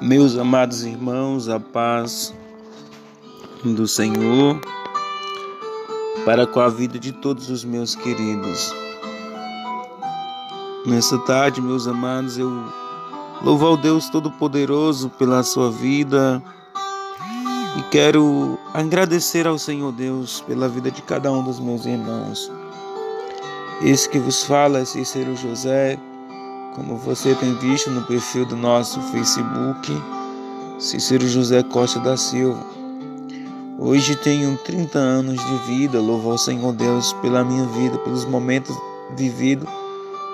Meus amados irmãos, a paz do Senhor para com a vida de todos os meus queridos. Nessa tarde, meus amados, eu louvo ao Deus Todo-Poderoso pela sua vida e quero agradecer ao Senhor Deus pela vida de cada um dos meus irmãos. Esse que vos fala é Cícero José, como você tem visto no perfil do nosso Facebook, Cícero José Costa da Silva. Hoje tenho 30 anos de vida, louvo ao Senhor Deus pela minha vida, pelos momentos vividos,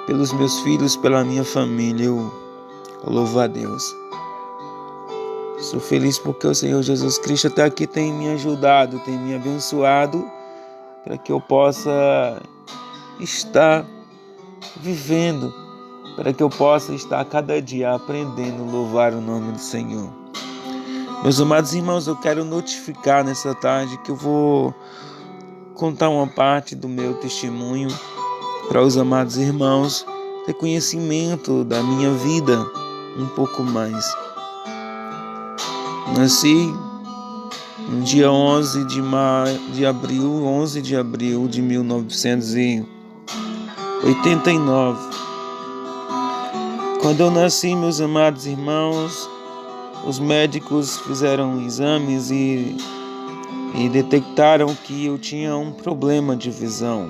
pelos meus filhos, pela minha família, eu louvo a Deus. Sou feliz porque o Senhor Jesus Cristo até aqui tem me ajudado, tem me abençoado, para que eu possa estar vivendo, para que eu possa estar cada dia aprendendo a louvar o nome do Senhor. Meus amados irmãos, eu quero notificar nessa tarde que eu vou contar uma parte do meu testemunho para os amados irmãos, ter conhecimento da minha vida um pouco mais. Nasci no dia 11 de abril de 1989. Quando eu nasci, meus amados irmãos, os médicos fizeram exames e detectaram que eu tinha um problema de visão.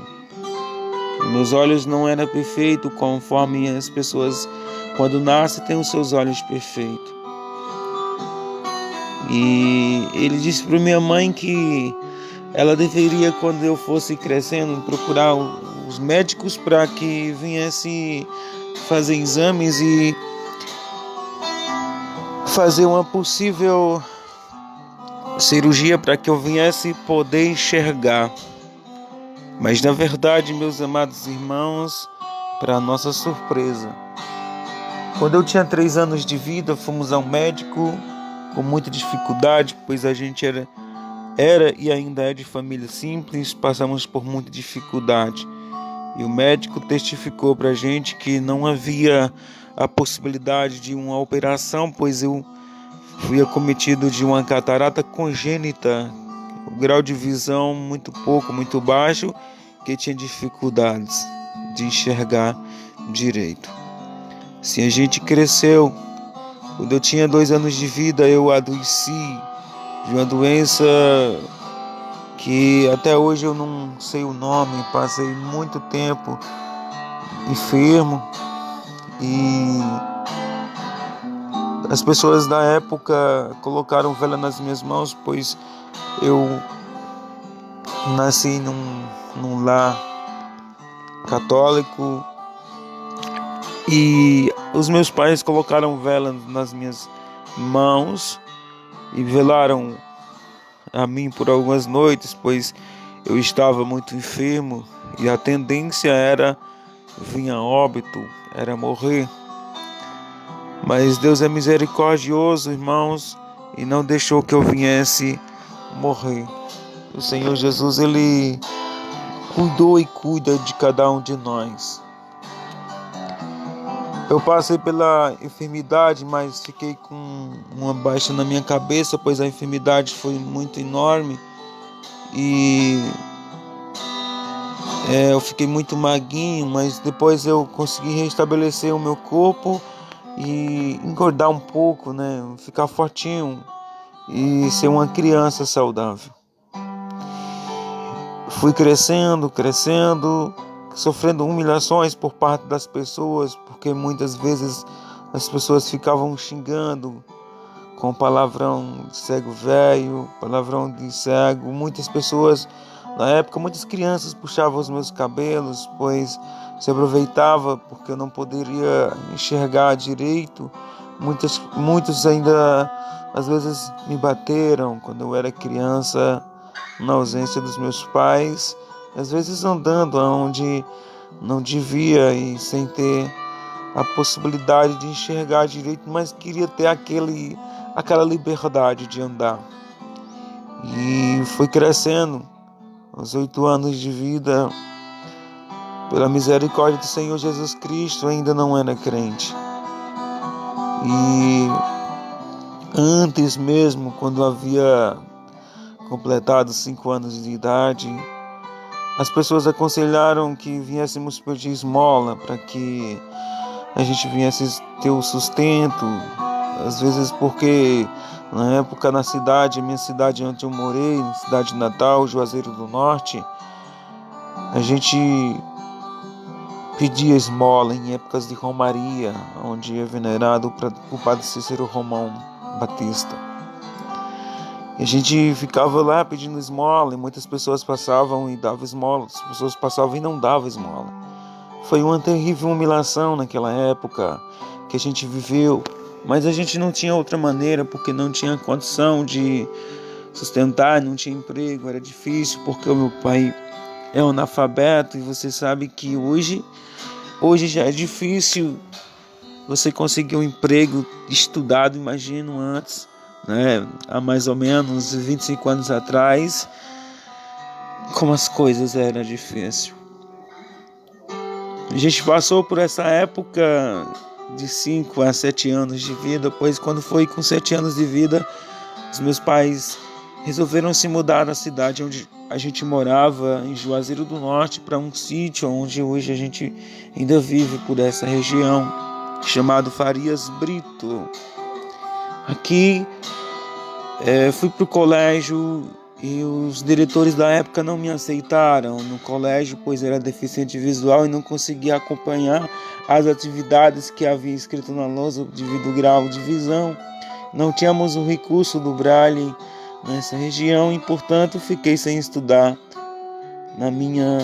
Meus olhos não eram perfeitos, conforme as pessoas, quando nascem, têm os seus olhos perfeitos. E ele disse para minha mãe que ela deveria, quando eu fosse crescendo, procurar os médicos para que viesse fazer exames e fazer uma possível cirurgia para que eu viesse poder enxergar. Mas na verdade, meus amados irmãos, para nossa surpresa, quando eu tinha 3 anos de vida, fomos a um médico com muita dificuldade, pois a gente era e ainda é de família simples, passamos por muita dificuldade. E o médico testificou para a gente que não havia a possibilidade de uma operação, pois eu fui acometido de uma catarata congênita, o grau de visão muito baixo, que tinha dificuldades de enxergar direito. Se a gente cresceu, quando eu tinha 2 anos de vida, eu adoeci de uma doença que até hoje eu não sei o nome, passei muito tempo enfermo e as pessoas da época colocaram vela nas minhas mãos, pois eu nasci num lar católico e os meus pais colocaram vela nas minhas mãos e velaram a mim por algumas noites, pois eu estava muito enfermo e a tendência era vir a óbito, era morrer. Mas Deus é misericordioso, irmãos, e não deixou que eu viesse morrer. O Senhor Jesus, Ele cuidou e cuida de cada um de nós. Eu passei pela enfermidade, mas fiquei com uma baixa na minha cabeça, pois a enfermidade foi muito enorme e eu fiquei muito maguinho, mas depois eu consegui restabelecer o meu corpo e engordar um pouco, ficar fortinho e ser uma criança saudável. Fui crescendo, sofrendo humilhações por parte das pessoas, porque muitas vezes as pessoas ficavam xingando com palavrão de cego velho, palavrão de cego. Muitas pessoas, na época, muitas crianças puxavam os meus cabelos, pois se aproveitava porque eu não poderia enxergar direito. Muitos ainda, às vezes, me bateram quando eu era criança, na ausência dos meus pais, às vezes andando onde não devia e sem ter a possibilidade de enxergar direito, mas queria ter aquela liberdade de andar. E fui crescendo, aos 8 anos de vida, pela misericórdia do Senhor Jesus Cristo, ainda não era crente. E Antes mesmo, quando havia completado 5 anos de idade, as pessoas aconselharam que viéssemos pedir esmola para que a gente viesse ter o sustento. Às vezes porque na época na cidade, minha cidade onde eu morei, cidade natal, Juazeiro do Norte, a gente pedia esmola em épocas de romaria, onde é venerado o padre Cícero Romão Batista. E a gente ficava lá pedindo esmola e muitas pessoas passavam e davam esmola, as pessoas passavam e não davam esmola. Foi uma terrível humilhação naquela época que a gente viveu, mas a gente não tinha outra maneira porque não tinha condição de sustentar, não tinha emprego, era difícil porque o meu pai é analfabeto e você sabe que hoje já é difícil você conseguir um emprego estudado, imagino antes, né? Há mais ou menos 25 anos atrás, como as coisas eram difíceis. A gente passou por essa época de 5 a 7 anos de vida, pois quando foi com 7 anos de vida, os meus pais resolveram se mudar da cidade onde a gente morava, em Juazeiro do Norte, para um sítio onde hoje a gente ainda vive por essa região, chamado Farias Brito. Aqui fui para o colégio e os diretores da época não me aceitaram no colégio, pois era deficiente visual e não conseguia acompanhar as atividades que havia escrito na lousa devido ao grau de visão. Não tínhamos o recurso do Braille nessa região e, portanto, fiquei sem estudar na minha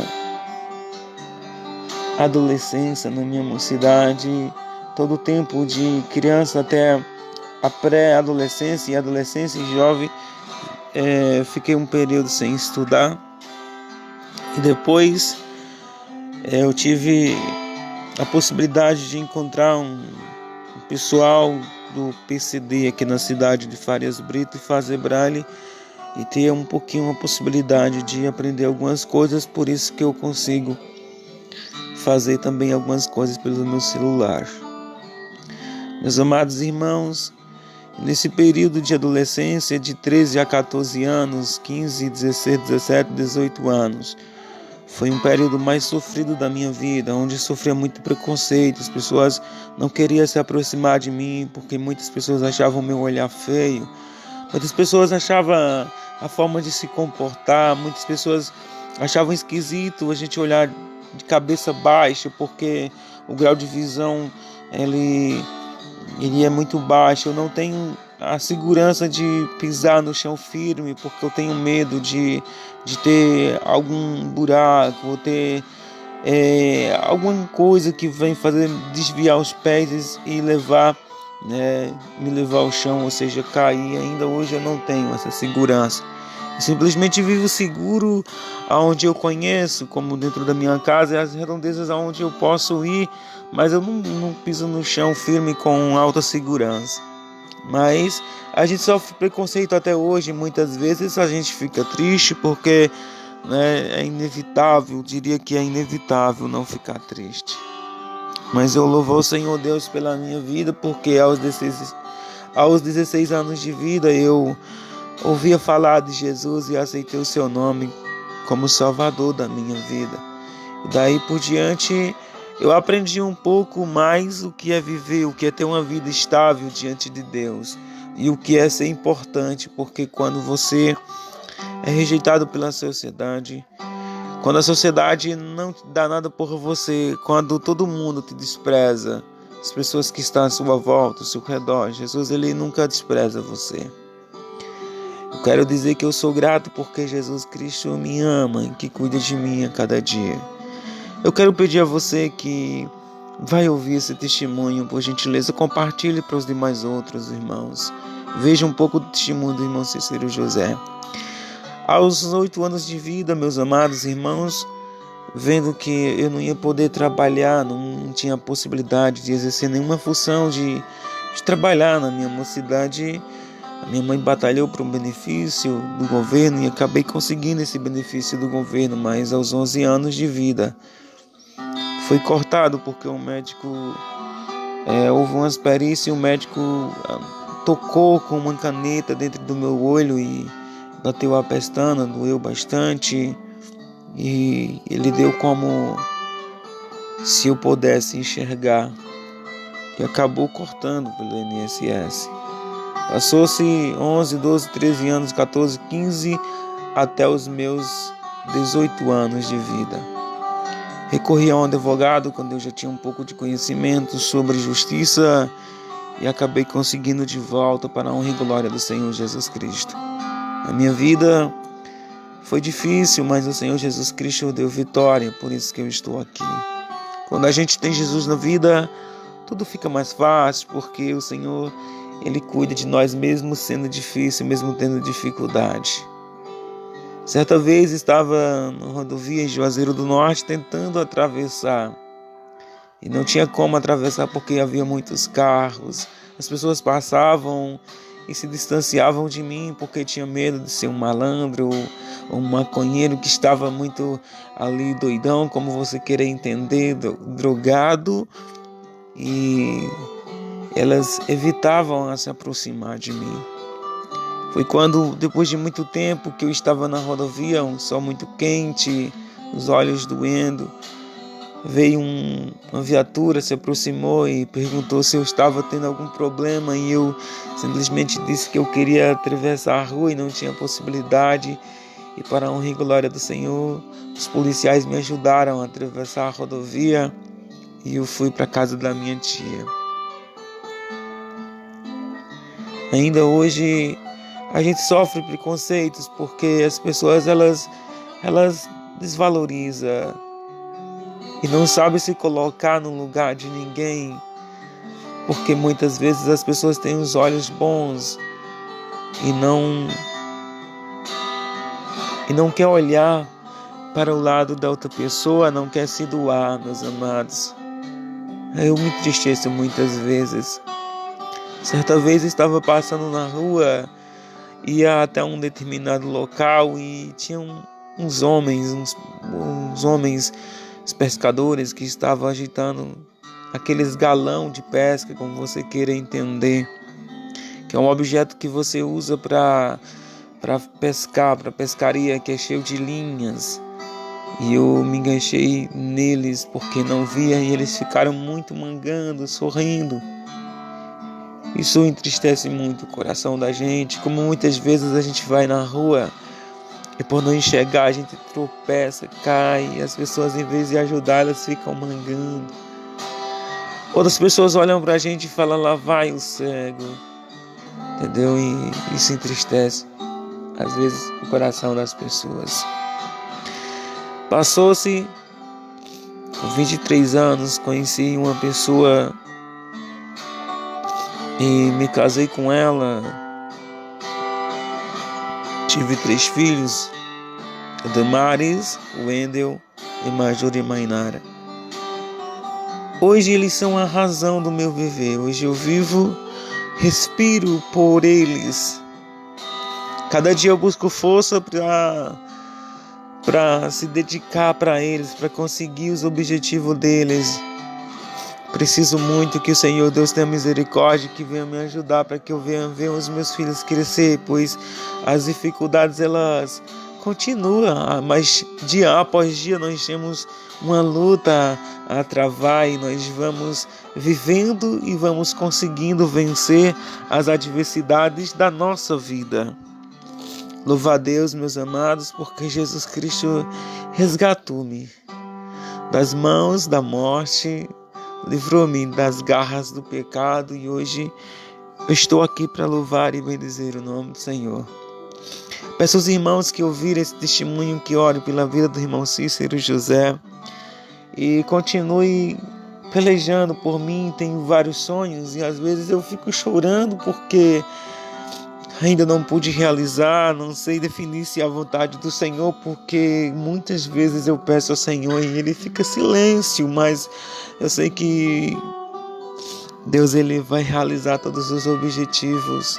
adolescência, na minha mocidade, todo o tempo de criança até a pré-adolescência e adolescência e jovem, fiquei um período sem estudar e depois eu tive a possibilidade de encontrar um pessoal do PCD aqui na cidade de Farias Brito e fazer Braille e ter um pouquinho a possibilidade de aprender algumas coisas, por isso que eu consigo fazer também algumas coisas pelo meu celular. Meus amados irmãos, nesse período de adolescência de 13 a 14 anos, 15, 16, 17, 18 anos, foi um período mais sofrido da minha vida, onde sofria muito preconceito. As pessoas não queriam se aproximar de mim porque muitas pessoas achavam meu olhar feio. Muitas pessoas achavam a forma de se comportar. Muitas pessoas achavam esquisito a gente olhar de cabeça baixa porque o grau de visão ele é muito baixo. Eu não tenho a segurança de pisar no chão firme porque eu tenho medo de ter algum buraco ou ter alguma coisa que vem fazer desviar os pés e levar, me levar ao chão, ou seja, cair. Ainda hoje eu não tenho essa segurança. Eu simplesmente vivo seguro aonde eu conheço, como dentro da minha casa, as redondezas aonde eu posso ir, mas eu não piso no chão firme com alta segurança. Mas a gente sofre preconceito até hoje, muitas vezes a gente fica triste porque é inevitável, diria que é inevitável não ficar triste. Mas eu louvo ao Senhor Deus pela minha vida, porque aos 16 anos de vida eu ouvia falar de Jesus e aceitei o seu nome como Salvador da minha vida. E daí por diante eu aprendi um pouco mais o que é viver, o que é ter uma vida estável diante de Deus e o que é ser importante, porque quando você é rejeitado pela sociedade, quando a sociedade não dá nada por você, quando todo mundo te despreza, as pessoas que estão à sua volta, ao seu redor, Jesus ele nunca despreza você. Eu quero dizer que eu sou grato porque Jesus Cristo me ama e que cuida de mim a cada dia. Eu quero pedir a você que vai ouvir esse testemunho, por gentileza, compartilhe para os demais outros irmãos. Veja um pouco do testemunho do irmão Cícero José. Aos 8 anos de vida, meus amados irmãos, vendo que eu não ia poder trabalhar, não tinha possibilidade de exercer nenhuma função de trabalhar na minha mocidade, a minha mãe batalhou por um benefício do governo e acabei conseguindo esse benefício do governo, mas aos 11 anos de vida foi cortado porque o médico houve umas perícias e o médico tocou com uma caneta dentro do meu olho e bateu a pestana, doeu bastante. E ele deu como se eu pudesse enxergar. E acabou cortando pelo INSS. Passou-se 11, 12, 13 anos, 14, 15, até os meus 18 anos de vida. Recorri a um advogado quando eu já tinha um pouco de conhecimento sobre justiça e acabei conseguindo de volta para a honra e glória do Senhor Jesus Cristo. A minha vida foi difícil, mas o Senhor Jesus Cristo deu vitória, por isso que eu estou aqui. Quando a gente tem Jesus na vida, tudo fica mais fácil, porque o Senhor, Ele cuida de nós mesmo sendo difícil, mesmo tendo dificuldade. Certa vez estava na rodovia em Juazeiro do Norte tentando atravessar. E não tinha como atravessar porque havia muitos carros. As pessoas passavam e se distanciavam de mim porque tinha medo de ser um malandro ou um maconheiro que estava muito ali doidão, como você querer entender, drogado. E elas evitavam a se aproximar de mim. Foi quando, depois de muito tempo, que eu estava na rodovia, um sol muito quente, os olhos doendo, veio uma viatura, se aproximou e perguntou se eu estava tendo algum problema, e eu simplesmente disse que eu queria atravessar a rua e não tinha possibilidade. E para a honra e glória do Senhor, os policiais me ajudaram a atravessar a rodovia e eu fui para a casa da minha tia. Ainda hoje a gente sofre preconceitos porque as pessoas elas desvalorizam e não sabem se colocar no lugar de ninguém, porque muitas vezes as pessoas têm os olhos bons e não quer olhar para o lado da outra pessoa, não quer se doar, meus amados. Eu me entristeço muitas vezes. Certa vez eu estava passando na rua, ia até um determinado local e tinha uns homens, os pescadores que estavam agitando aqueles galão de pesca, como você queira entender, que é um objeto que você usa para pescar, para pescaria, que é cheio de linhas. E eu me enganchei neles porque não via e eles ficaram muito mangando, sorrindo. Isso entristece muito o coração da gente, como muitas vezes a gente vai na rua e por não enxergar a gente tropeça, cai, e as pessoas em vez de ajudar elas ficam mangando. Outras pessoas olham pra gente e falam, lá vai o cego, entendeu? E isso entristece às vezes o coração das pessoas. Passou-se com 23 anos, conheci uma pessoa e me casei com ela. Tive 3 filhos, Damares, Wendel e Major e Mainara. Hoje eles são a razão do meu viver. Hoje eu vivo, respiro por eles. Cada dia eu busco força para se dedicar para eles, para conseguir os objetivos deles. Preciso muito que o Senhor Deus tenha misericórdia, que venha me ajudar para que eu venha ver os meus filhos crescer, pois as dificuldades elas continuam, mas dia após dia nós temos uma luta a travar e nós vamos vivendo e vamos conseguindo vencer as adversidades da nossa vida. Louva a Deus, meus amados, porque Jesus Cristo resgatou-me das mãos da morte, livrou-me das garras do pecado e hoje eu estou aqui para louvar e bendizer o nome do Senhor. Peço aos irmãos que ouviram esse testemunho que orem pela vida do irmão Cícero José e continue pelejando por mim. Tenho vários sonhos e às vezes eu fico chorando porque ainda não pude realizar, não sei definir se é a vontade do Senhor, porque muitas vezes eu peço ao Senhor e Ele fica silêncio, mas eu sei que Deus Ele vai realizar todos os objetivos.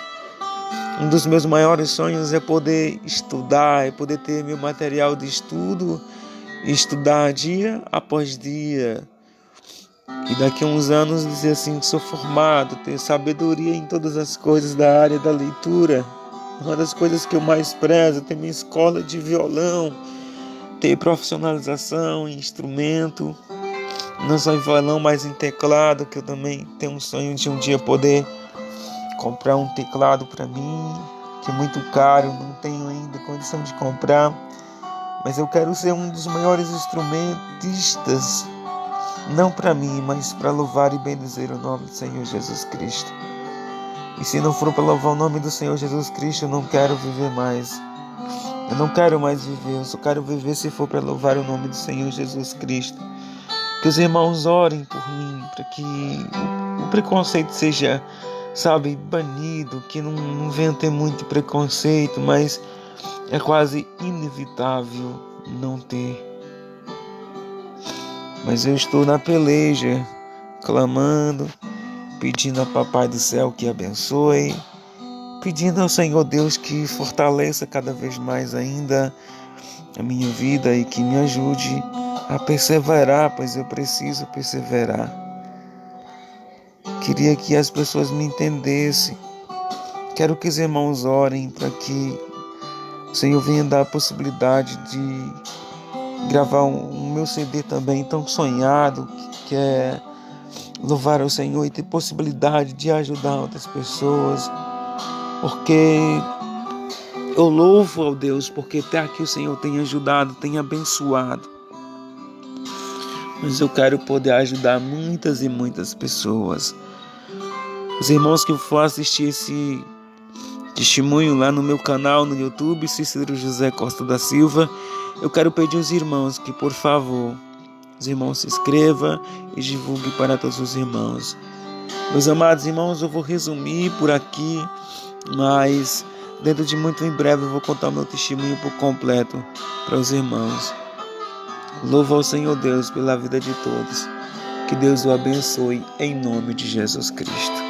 Um dos meus maiores sonhos é poder estudar, é poder ter meu material de estudo e estudar dia após dia. E daqui a uns anos dizer assim, que sou formado, ter sabedoria em todas as coisas da área da leitura. Uma das coisas que eu mais prezo é ter minha escola de violão, ter profissionalização em instrumento, não só em violão, mas em teclado, que eu também tenho um sonho de um dia poder comprar um teclado para mim, que é muito caro, não tenho ainda condição de comprar, mas eu quero ser um dos maiores instrumentistas, não para mim, mas para louvar e bendizer o nome do Senhor Jesus Cristo. E se não for para louvar o nome do Senhor Jesus Cristo, eu não quero viver mais. Eu não quero mais viver, eu só quero viver se for para louvar o nome do Senhor Jesus Cristo. Que os irmãos orem por mim, para que o preconceito seja, banido, que não venha ter muito preconceito, mas é quase inevitável não ter. Mas eu estou na peleja, clamando, pedindo a Papai do Céu que abençoe, pedindo ao Senhor Deus que fortaleça cada vez mais ainda a minha vida e que me ajude a perseverar, pois eu preciso perseverar. Queria que as pessoas me entendessem. Quero que os irmãos orem para que o Senhor venha dar a possibilidade de gravar um meu CD também tão sonhado, que é louvar ao Senhor e ter possibilidade de ajudar outras pessoas, porque eu louvo ao Deus, porque até aqui o Senhor tem ajudado, tem abençoado, mas eu quero poder ajudar muitas e muitas pessoas. Os irmãos que for assistir esse testemunho lá no meu canal no YouTube, Cícero José Costa da Silva, eu quero pedir aos irmãos que, por favor, os irmãos se inscrevam e divulguem para todos os irmãos. Meus amados irmãos, eu vou resumir por aqui, mas dentro de muito em breve eu vou contar o meu testemunho por completo para os irmãos. Louvo ao Senhor Deus pela vida de todos. Que Deus o abençoe em nome de Jesus Cristo.